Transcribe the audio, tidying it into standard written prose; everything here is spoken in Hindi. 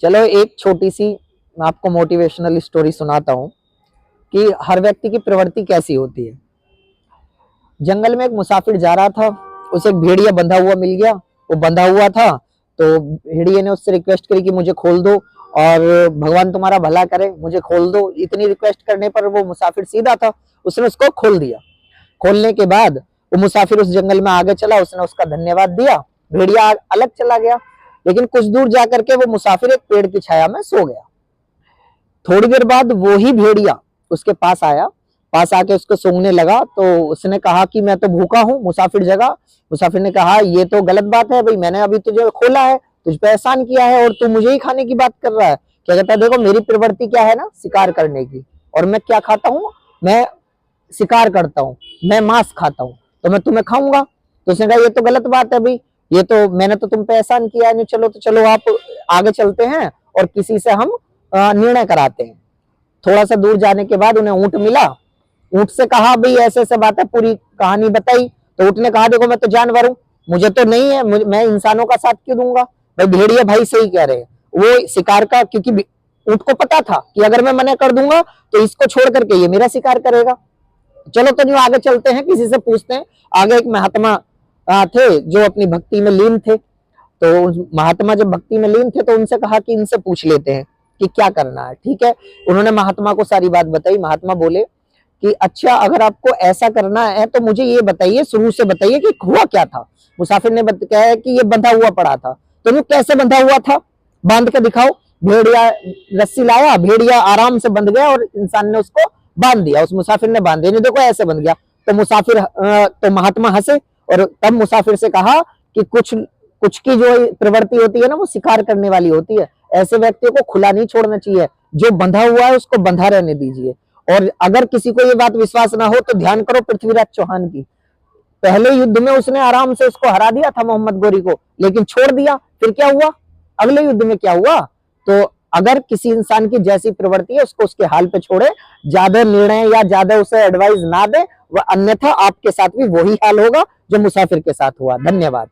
चलो एक छोटी सी मैं आपको मोटिवेशनल स्टोरी सुनाता हूँ कि हर व्यक्ति की प्रवृत्ति कैसी होती है। जंगल में एक मुसाफिर जा रहा था, उसे एक भेड़िया बंधा हुआ मिल गया। वो बंधा हुआ था तो भेड़िए ने उससे रिक्वेस्ट करी कि मुझे खोल दो और भगवान तुम्हारा भला करे, मुझे खोल दो। इतनी रिक्वेस्ट करने पर वो मुसाफिर सीधा था, उसने उसको खोल दिया। खोलने के बाद वो मुसाफिर उस जंगल में आगे चला, उसने उसका धन्यवाद दिया, भेड़िया अलग चला गया। लेकिन कुछ दूर जाकर के वो मुसाफिर एक पेड़ की छाया में सो गया। थोड़ी देर बाद वो ही भेड़िया उसके पास आया, पास आके उसको सूंघने लगा तो उसने कहा कि मैं तो भूखा हूँ। मुसाफिर जगा। मुसाफिर ने कहा ये तो गलत बात है भाई, मैंने अभी तुझे खोला है, तुझ पे एहसान किया है और तू मुझे ही खाने की बात कर रहा है। क्या कहता है, देखो मेरी प्रवृत्ति क्या है ना, शिकार करने की, और मैं क्या खाता हूँ, मैं शिकार करता हूँ, मैं मांस खाता हूँ, तो मैं तुम्हें खाऊंगा। तो उसने कहा ये तो गलत बात है भाई, ये तो मैंने तो तुम पे एहसान किया है। नहीं चलो तो चलो आप आगे चलते हैं और किसी से हम निर्णय कराते हैं। थोड़ा सा दूर जाने के बाद उन्हें ऊंट मिला। ऊंट से कहा भाई ऐसे ऐसे बात है, पूरी कहानी बताई। तो ऊंट ने कहा देखो मैं तो जानवर हूँ, मुझे तो नहीं है, मैं इंसानों का साथ क्यों दूंगा। भाई भेड़िया भाई सही कह रहे हैं, वो शिकार का, क्योंकि ऊंट को पता था कि अगर मैं मना कर दूंगा तो इसको छोड़ करके ये मेरा शिकार करेगा। चलो तो नहीं आगे चलते हैं, किसी से पूछते हैं। आगे एक महात्मा थे जो अपनी भक्ति में लीन थे। तो महात्मा जब भक्ति में लीन थे तो उनसे कहा कि इनसे पूछ लेते हैं कि क्या करना है। ठीक है, उन्होंने महात्मा को सारी बात बताई। महात्मा बोले कि अच्छा अगर आपको ऐसा करना है तो मुझे ये बताइए, शुरू से बताइए कि हुआ क्या था। मुसाफिर ने कहा कि ये बंधा हुआ पड़ा था। तो कैसे बंधा हुआ था, बांध के दिखाओ। भेड़िया रस्सी लाया, भेड़िया आराम से बंध गया और इंसान ने उसको बांध दिया। उस मुसाफिर ने बांध दिया, देखो ऐसे बंध गया। तो महात्मा हंसे और तब मुसाफिर से कहा कि कुछ कुछ की जो प्रवृत्ति होती है ना वो शिकार करने वाली होती है, ऐसे व्यक्तियों को खुला नहीं छोड़ना चाहिए, जो बंधा हुआ है उसको बंधा रहने दीजिए। और अगर किसी को ये बात विश्वास ना हो तो ध्यान करो पृथ्वीराज चौहान की। पहले युद्ध में उसने आराम से उसको हरा दिया था मोहम्मद गोरी को, लेकिन छोड़ दिया। फिर क्या हुआ, अगले युद्ध में क्या हुआ। तो अगर किसी इंसान की जैसी प्रवृत्ति है उसको उसके हाल पे छोड़े, ज्यादा निर्णय या ज्यादा उसे एडवाइस ना दे, वह अन्यथा आपके साथ भी वही हाल होगा जो मुसाफिर के साथ हुआ। धन्यवाद।